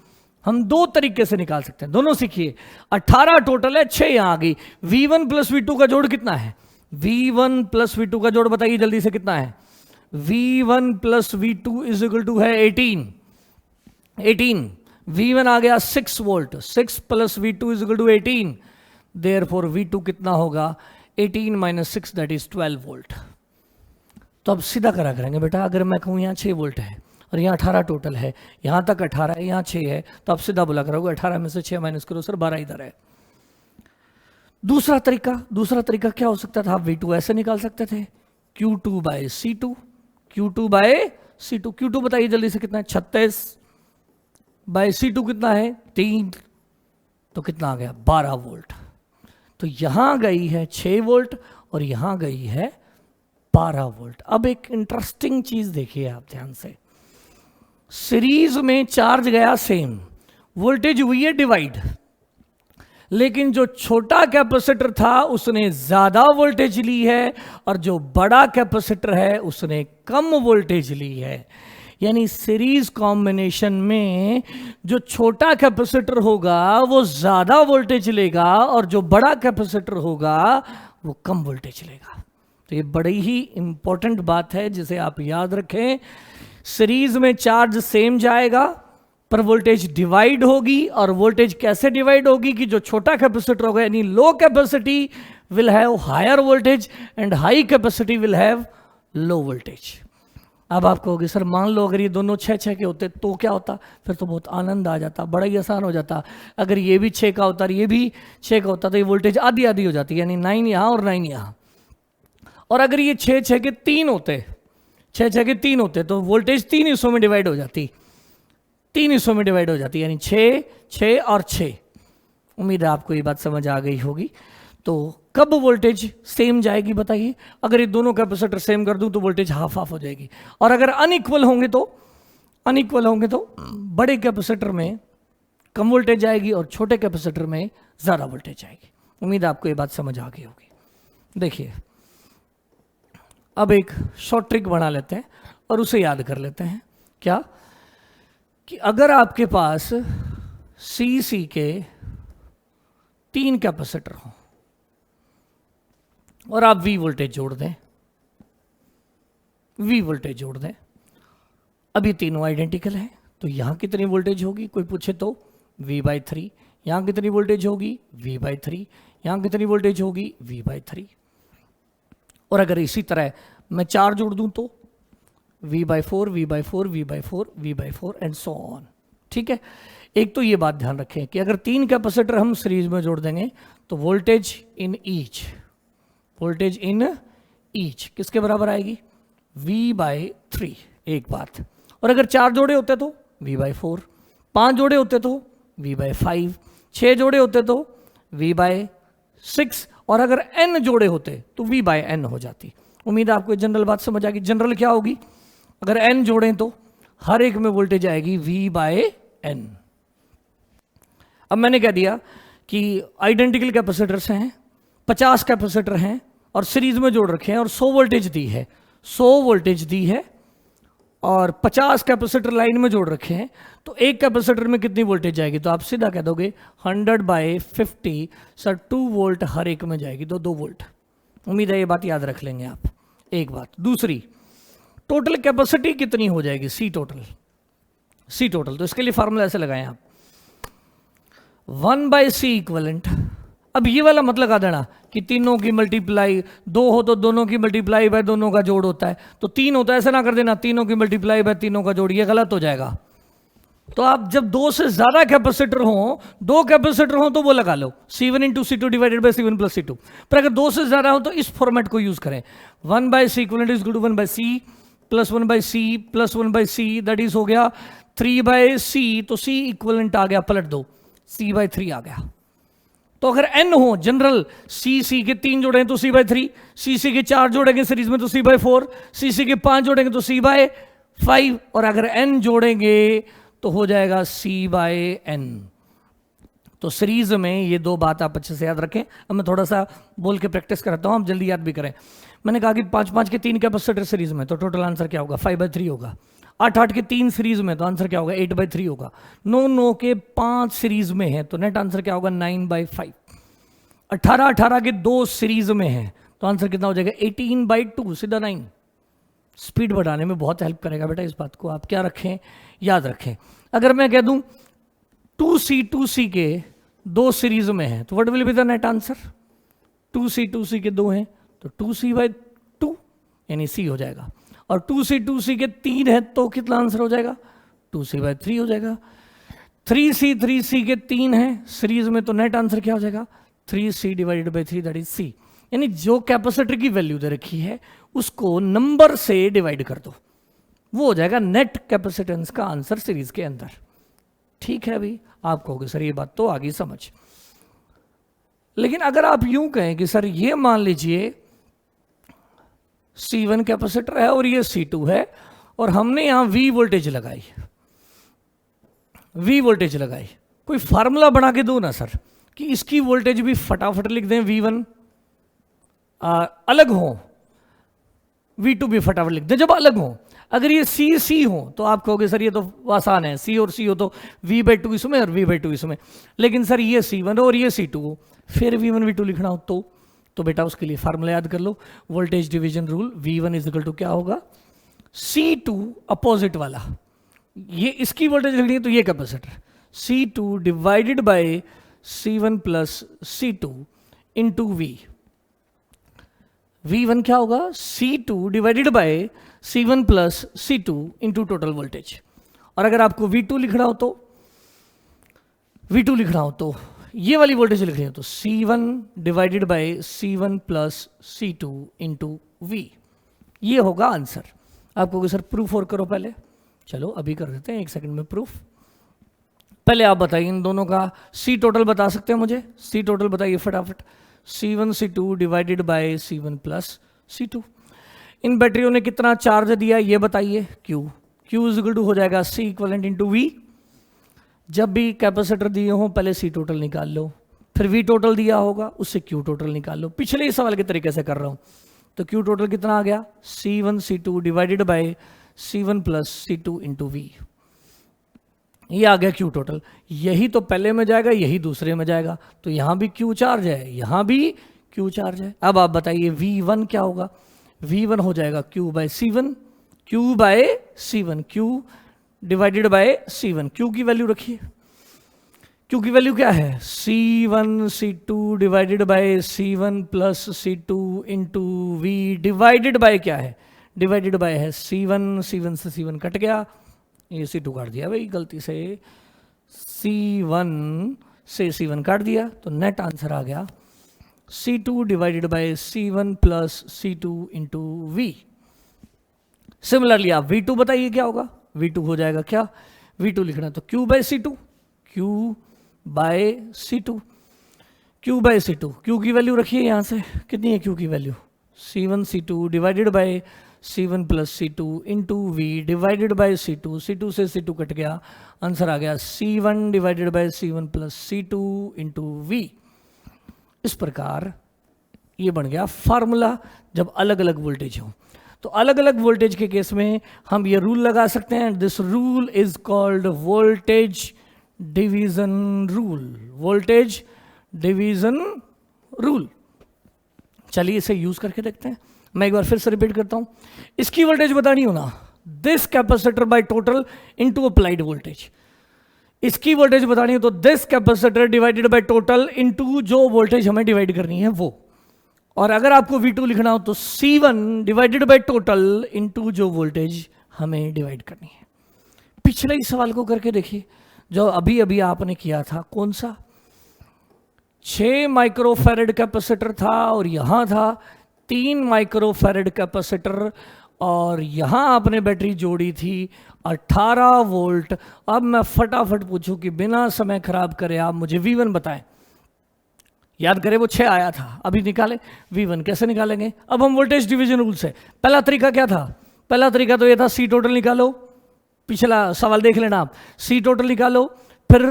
हम 2 तरीके से निकाल सकते हैं। दोनों सीखिए। 18 टोटल है, 6 यहां आ गई। V1 प्लस V2 का जोड़ कितना है, V1 प्लस V2 का जोड़ बताइए जल्दी से कितना है। V1 plus V2 is equal to है 18। 18 V1 आ गया 6 volt, 6 plus V2 is equal to 18। Therefore V2 कितना होगा, 18 माइनस 6 दैट इज 12 वोल्ट। तो अब सीधा करा करेंगे बेटा। अगर मैं कहूँ यहाँ 6 वोल्ट है और यहाँ 18 टोटल है, यहाँ तक 18 है, यहाँ 6 है, तो अब सीधा बोला करोगे 18 में से 6 माइनस करो सर, 12 इधर है। दूसरा तरीका क्या हो सकता था, V2 ऐसे निकाल सकते थे, Q2 bye C2, Q2 bye C2। Q2 बताइए जल्दी से कितना है, 36 बाय C2 कितना है 3, तो कितना आ गया 12 वोल्ट। तो यहां गई है 6 वोल्ट और यहां गई है 12 वोल्ट। अब एक इंटरेस्टिंग चीज देखिए आप ध्यान से, सीरीज में चार्ज गया सेम, वोल्टेज हुई है डिवाइड, लेकिन जो छोटा कैपेसिटर था उसने ज्यादा वोल्टेज ली है और जो बड़ा कैपेसिटर है उसने कम वोल्टेज ली है। यानी सीरीज कॉम्बिनेशन में जो छोटा कैपेसिटर होगा वो ज्यादा वोल्टेज लेगा और जो बड़ा कैपेसिटर होगा वो कम वोल्टेज लेगा। तो ये बड़ी ही इंपॉर्टेंट बात है जिसे आप याद रखें। सीरीज में चार्ज सेम जाएगा पर वोल्टेज डिवाइड होगी, और वोल्टेज कैसे डिवाइड होगी कि जो छोटा कैपेसिटर होगा यानी low capacity will have higher voltage and high capacity will have low voltage. अब आप कहोगे सर मान लो अगर ये दोनों 6 के होते तो क्या होता, फिर तो बहुत आनंद आ जाता, बड़ा ही आसान हो जाता। अगर ये भी 6 का होता और ये भी 6 का होता तो ये वोल्टेज आधी आधी हो जाती, यानी 9 यहाँ और 9 यहाँ। और अगर ये 6 के 3 होते, 6 के 3 होते तो वोल्टेज 3 हिस्सों में डिवाइड हो जाती, 3 हिस्सों में डिवाइड हो जाती, यानी 6, 6 और 6। उम्मीद है आपको ये बात समझ आ गई होगी। तो कब वोल्टेज सेम जाएगी बताइए? अगर ये दोनों कैपेसिटर सेम कर दूं तो वोल्टेज हाफ हाफ हो जाएगी, और अगर अनइक्वल होंगे तो बड़े कैपेसिटर में कम वोल्टेज जाएगी और छोटे कैपेसिटर में ज्यादा वोल्टेज जाएगी। उम्मीद है आपको ये बात समझ आ गई होगी। देखिए अब एक शॉर्ट ट्रिक बना लेते हैं और उसे याद कर लेते हैं। क्या कि अगर आपके पास सी के 3 कैपेसिटर हों और आप V वोल्टेज जोड़ दें, अब ये तीनों आइडेंटिकल हैं तो यहां कितनी वोल्टेज होगी कोई पूछे तो V/3, यहां कितनी वोल्टेज होगी V/3, यहां कितनी वोल्टेज होगी V/3। और अगर इसी तरह मैं 4 जोड़ दूं तो V/4, V/4, V/4, V/4 and so on. ठीक है, एक तो ये बात ध्यान रखें कि अगर 3 कैपेसिटर हम सीरीज में जोड़ देंगे तो वोल्टेज इन ईच किसके बराबर आएगी? V/3, एक बात। और अगर 4 जोड़े होते तो V/4, 5 जोड़े होते तो V/5, 6 जोड़े होते तो V/6, और अगर n जोड़े होते तो V/n हो जाती। उम्मीद है आपको जनरल बात समझ आ गई। जनरल क्या होगी? अगर n जोड़ें तो हर एक में वोल्टेज आएगी V/n। अब मैंने कह दिया कि आइडेंटिकल कैपेसिटर्स हैं, 50 कैपेसिटर हैं और सीरीज में जोड़ रखे हैं और 100 वोल्टेज दी है और 50 कैपेसिटर लाइन में जोड़ रखे हैं, तो एक कैपेसिटर में कितनी वोल्टेज जाएगी? तो आप सीधा कह दोगे 100/50, सर 2 वोल्ट हर एक में जाएगी, तो 2 वोल्ट। उम्मीद है ये बात याद रख लेंगे आप। एक बात। दूसरी, टोटल कैपेसिटी कितनी हो जाएगी? सी टोटल। तो इसके लिए फार्मूला ऐसे लगाएं आप, 1/C इक्वलेंट। अब ये वाला मत लगा देना कि तीनों की मल्टीप्लाई, 2 हो तो दोनों की मल्टीप्लाई बाय दोनों का जोड़ होता है, तो 3 होता है, ऐसा ना कर देना तीनों की मल्टीप्लाई बाय तीनों का जोड़, ये गलत हो जाएगा। तो आप जब 2 से ज्यादा कैपेसिटर हो, 2 कैपेसिटर हो तो वो लगा लो C1 × C2 divided by C1 + C2। पर अगर 2 से ज्यादा हो तो इस फॉर्मेट को यूज करें, 1/C equivalent is equal to 1/C plus 1/C plus 1/C, that is हो गया 3/C। तो C इक्वलेंट आ गया, पलट दो, C/3 आ गया। तो अगर n हो जनरल, C के 3 जोड़ेंगे तो C/3, C के 4 जोड़ेंगे सीरीज में तो C/4, C के 5 जोड़ेंगे तो C/5, और अगर n जोड़ेंगे तो हो जाएगा C/n। तो सीरीज में ये 2 बात आप अच्छे से याद रखें। अब मैं थोड़ा सा बोल के प्रैक्टिस कराता हूं, आप जल्दी याद भी करें। मैंने कहा कि 5-5 के 3 कैपेसिटर सीरीज में तो टोटल आंसर क्या होगा? 5/3 होगा। 8-8 के 3 सीरीज में तो आंसर क्या होगा? 8/3 होगा। 9-9 के 5 सीरीज में है तो नेट आंसर क्या होगा? 9/5। 18-18 के 2 सीरीज में है तो आंसर कितना हो जाएगा? 18/2, सीधा 9। स्पीड बढ़ाने में बहुत हेल्प करेगा बेटा, इस बात को आप क्या रखें, याद रखें। अगर मैं कह दूं 2C के 2 सीरीज में है तो what will be the net answer? 2C के 2 हैं तो 2C/2 यानी C हो जाएगा, और 2C के 3 है तो कितना आंसर हो जाएगा? 2C/3 हो जाएगा। 3C के 3 है सीरीज में तो नेट आंसर क्या हो जाएगा? 3C/3, that is C। यानी जो कैपेसिटर की वैल्यू दे रखी है उसको नंबर से डिवाइड कर दो, वो हो जाएगा नेट कैपेसिटेंस का आंसर सीरीज के अंदर। ठीक है, अभी आप कहोगे सर ये बात तो आ गई समझ। लेकिन अगर आप यूं कहें कि सर ये मान लीजिए C1 कैपेसिटर है और ये C2 है और हमने यहां V वोल्टेज लगाई, कोई फार्मूला बना के दो ना सर कि इसकी वोल्टेज भी फटाफट लिख दें, V1 अलग हो, V2 भी फटाफट लिख दें जब अलग हो। अगर ये सी हो तो आप कहोगे सर ये तो आसान है, सी और सी हो तो V/2 इसमें और V/2 इसमें, लेकिन सर ये C1 हो और ये C2 हो, फिर V1 V2 लिखना हो तो बेटा उसके लिए फार्मूला याद कर लो, voltage division rule. V1 is equal to क्या होगा, C2 अपोजिट वाला, ये इसकी वोल्टेज लिखनी है तो ये capacitor C2 divided by C1 plus C2 into V1 क्या होगा, C2 divided by C1 plus C2 into total voltage. और अगर आपको V2 लिखना हो तो ये वाली वोल्टेज लिखनी हो तो C1 divided by C1 plus C2 into V, ये होगा आंसर। आप कहोगे सर प्रूफ और करो पहले, चलो अभी कर देते हैं 1 सेकंड में प्रूफ। पहले आप बताइए इन दोनों का C टोटल बता सकते हैं मुझे, C टोटल बताइए फटाफट। C1 C2 divided by C1 plus C2। इन बैटरियों ने कितना चार्ज दिया ये बताइए, Q इज इक्वल टू हो जाएगा C इक्वलेंट इंटू V। जब भी कैपेसिटर दिए हो पहले C टोटल निकाल लो, फिर V टोटल दिया होगा उससे Q टोटल निकाल लो। पिछले इस सवाल के तरीके से कर रहा हूं, तो Q टोटल कितना आ गया, C1 C2 divided by C1 plus C2 into V, ये आ गया Q टोटल। यही तो पहले में जाएगा, यही दूसरे में जाएगा, तो यहां भी Q चार्ज है, यहां भी Q चार्ज है। अब आप बताइए V1 क्या होगा, V1 हो जाएगा Q by C1, Q divided by C1। Q की वैल्यू रखिए, Q की वैल्यू क्या है, C1 C2 divided by C1 plus C2 into V divided by क्या है, डिवाइडेड बाय है C1 से C1 कट गया, ये C2 काट दिया भाई गलती से, C1 से C1 काट दिया, तो नेट आंसर आ गया C2 divided by C1 plus C2 into V। Similarly आप V2 बताइए क्या होगा, V2 हो जाएगा क्या, V2 लिखना तो Q by C2, Q by C2, Q की वैल्यू रखिए यहां से, कितनी है Q की value, C1 C2 divided by C1 plus C2 into V divided by C2, C2 से C2 कट गया, आंसर आ गया C1 divided by C1 plus C2 into V। इस प्रकार ये बन गया फार्मूला जब अलग अलग वोल्टेज हो। तो अलग अलग वोल्टेज के केस में हम ये रूल लगा सकते हैं, this rule is called voltage division rule. चलिए इसे यूज करके देखते हैं। मैं एक बार फिर से रिपीट करता हूं, इसकी वोल्टेज बतानी हो ना, this capacitor by total into applied voltage. इसकी वोल्टेज बतानी हो तो this capacitor divided by total into जो वोल्टेज हमें डिवाइड करनी है वो। और अगर आपको V2 लिखना हो तो C1 divided by total into जो वोल्टेज हमें डिवाइड करनी है। पिछले इस सवाल को करके देखिए जो अभी अभी आपने किया था, कौन सा, 6 माइक्रोफैरड कैपेसिटर था और यहां था 3 माइक्रोफैरड कैपेसिटर और यहां आपने बैटरी जोड़ी थी 18 वोल्ट। अब मैं फटाफट पूछूं कि बिना समय खराब करे आप मुझे V1 बताएं। याद करें वो 6 आया था, अभी निकाले V1 कैसे निकालेंगे। अब हम वोल्टेज डिवीजन रूल से, पहला तरीका क्या था, पहला तरीका तो ये था C टोटल निकालो, पिछला सवाल देख लेना आप, C टोटल निकालो, फिर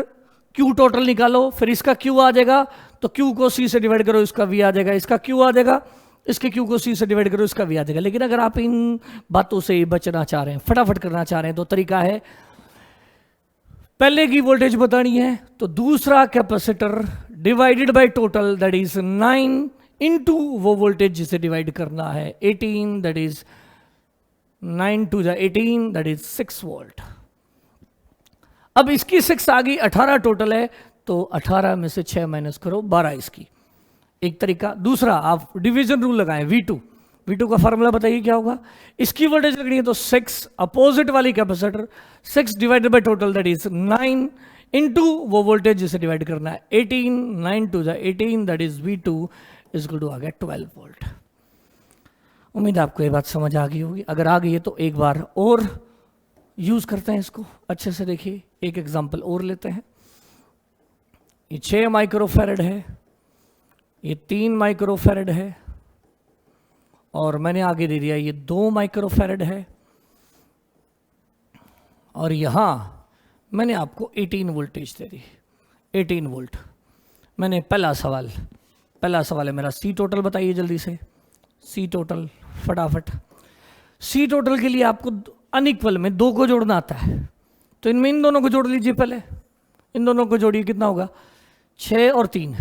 Q टोटल निकालो, फिर इसका Q आ जाएगा तो Q को C से डिवाइड करो, इसका V आ जाएगा, इसका Q आ जाएगा, इसके Q को C से डिवाइड करो, इसका V आ जाएगा। लेकिन अगर आप इन बातों से बचना चाह रहे हैं, फटाफट करना चाह रहे हैं, तो तरीका है पहले की वोल्टेज बतानी है तो दूसरा capacitor divided by total that is 9 into वो वोल्टेज जिसे डिवाइड करना है 18, that is 9 to the 18 that is 6 volt. अब इसकी 6 आ गई, 18 टोटल है तो 18 में से 6 माइनस करो, 12 इसकी, एक तरीका। दूसरा आप डिवीजन रूल लगाएं, V2 का फार्मूला बताइए क्या होगा। इसकी वोल्टेज लगनी है तो 6 अपोजिट वाली capacitor 6 divided by total that is 9 into वो वोल्टेज जिसे डिवाइड करना है 18, 9 to the 18 that is V2 is equal to आ गया 12 वोल्ट। उम्मीद आपको ये बात समझ आ गई होगी, अगर आ गई है तो एक बार और यूज करते हैं इसको अच्छे से। देखिए एक एग्जांपल और लेते हैं, ये 6 माइक्रोफैरड है, ये 3 माइक्रोफैरड है और मैंने आगे दे दिया ये 2 माइक्रोफैरड है और यहां मैंने आपको 18 वोल्टेज दे दी, 18 वोल्ट। मैंने पहला सवाल है मेरा, C टोटल बताइए जल्दी से, C टोटल फटाफट। C टोटल के लिए आपको अनइक्वल में दो को जोड़ना आता है, तो इनमें इन दोनों को जोड़ लीजिए पहले, इन दोनों को जोड़िए, कितना होगा 6 और 3,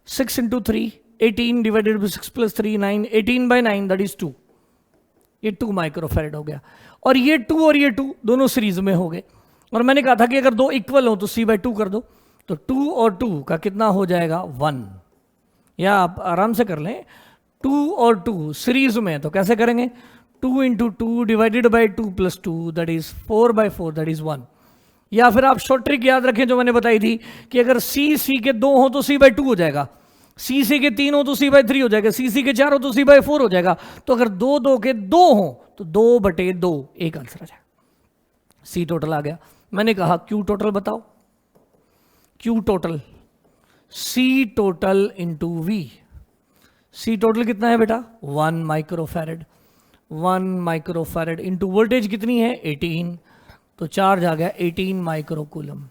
6 into 3 18 divided by 6 plus 3 9, 18 by 9 that is 2, ये 2 माइक्रोफैरड हो गया। और ये 2 और ये 2 दोनों सीरीज में हो गए, और मैंने कहा था कि अगर दो इक्वल हो तो C/2 कर दो, तो 2 और 2 का कितना हो जाएगा 1, या आप आराम से कर लें 2 और 2 सीरीज में, तो कैसे करेंगे 2 into 2 divided by 2 plus 2 that is 4/4 that is 1। या फिर आप शॉर्ट ट्रिक याद रखें जो मैंने बताई थी कि अगर C के 2 हो तो C/2 हो जाएगा, C के 3 हो तो C/3 हो जाएगा, C के 4 हो तो C/4 हो जाएगा। तो अगर 2 के 2 हो तो 2/2 एक आंसर आ जाएगा, C टोटल आ गया। मैंने कहा Q टोटल बताओ, Q total C total into V। C total कितना है बेटा 1 माइक्रोफैरड, 1 माइक्रोफैरड इंटू वोल्टेज कितनी है 18, तो चार्ज आ गया 18 माइक्रोकूलम।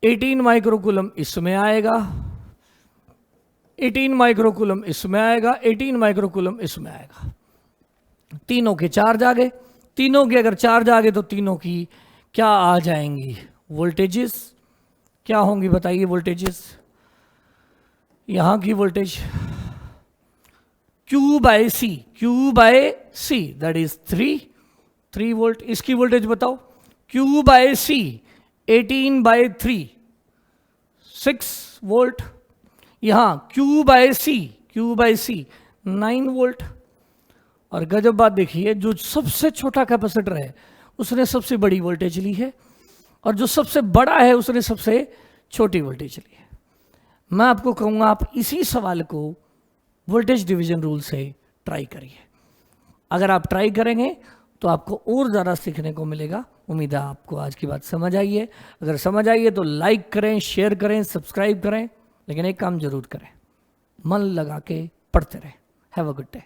18 माइक्रोकूलम इसमें आएगा, 18 माइक्रोकूलम इसमें आएगा, 18 माइक्रोकूलम इसमें आएगा। तीनों के चार्ज आ गए, तीनों के अगर चार्ज आ गए तो तीनों की क्या आ जाएंगी वोल्टेजेस, क्या होंगी बताइए वोल्टेजेस। यहां की voltage Q/C, Q/C that is 3 volt. इसकी वोल्टेज बताओ Q/C 18/3 6 वोल्ट। यहां Q/C 9 वोल्ट। और गजब बात देखिए, जो सबसे छोटा कैपेसिटर है उसने सबसे बड़ी वोल्टेज ली है, और जो सबसे बड़ा है उसने सबसे छोटी वोल्टेज ली है। मैं आपको कहूँगा आप इसी सवाल को वोल्टेज डिवीजन रूल से ट्राई करिए। अगर आप ट्राई करेंगे तो आपको और ज़्यादा सीखने को मिलेगा। उम्मीद है आपको आज की बात समझ आई है। अगर समझ आई है तो लाइक करें, शेयर करें, सब्सक्राइब करें, लेकिन एक काम जरूर करें, मन लगा के पढ़ते रहें। Have a good day.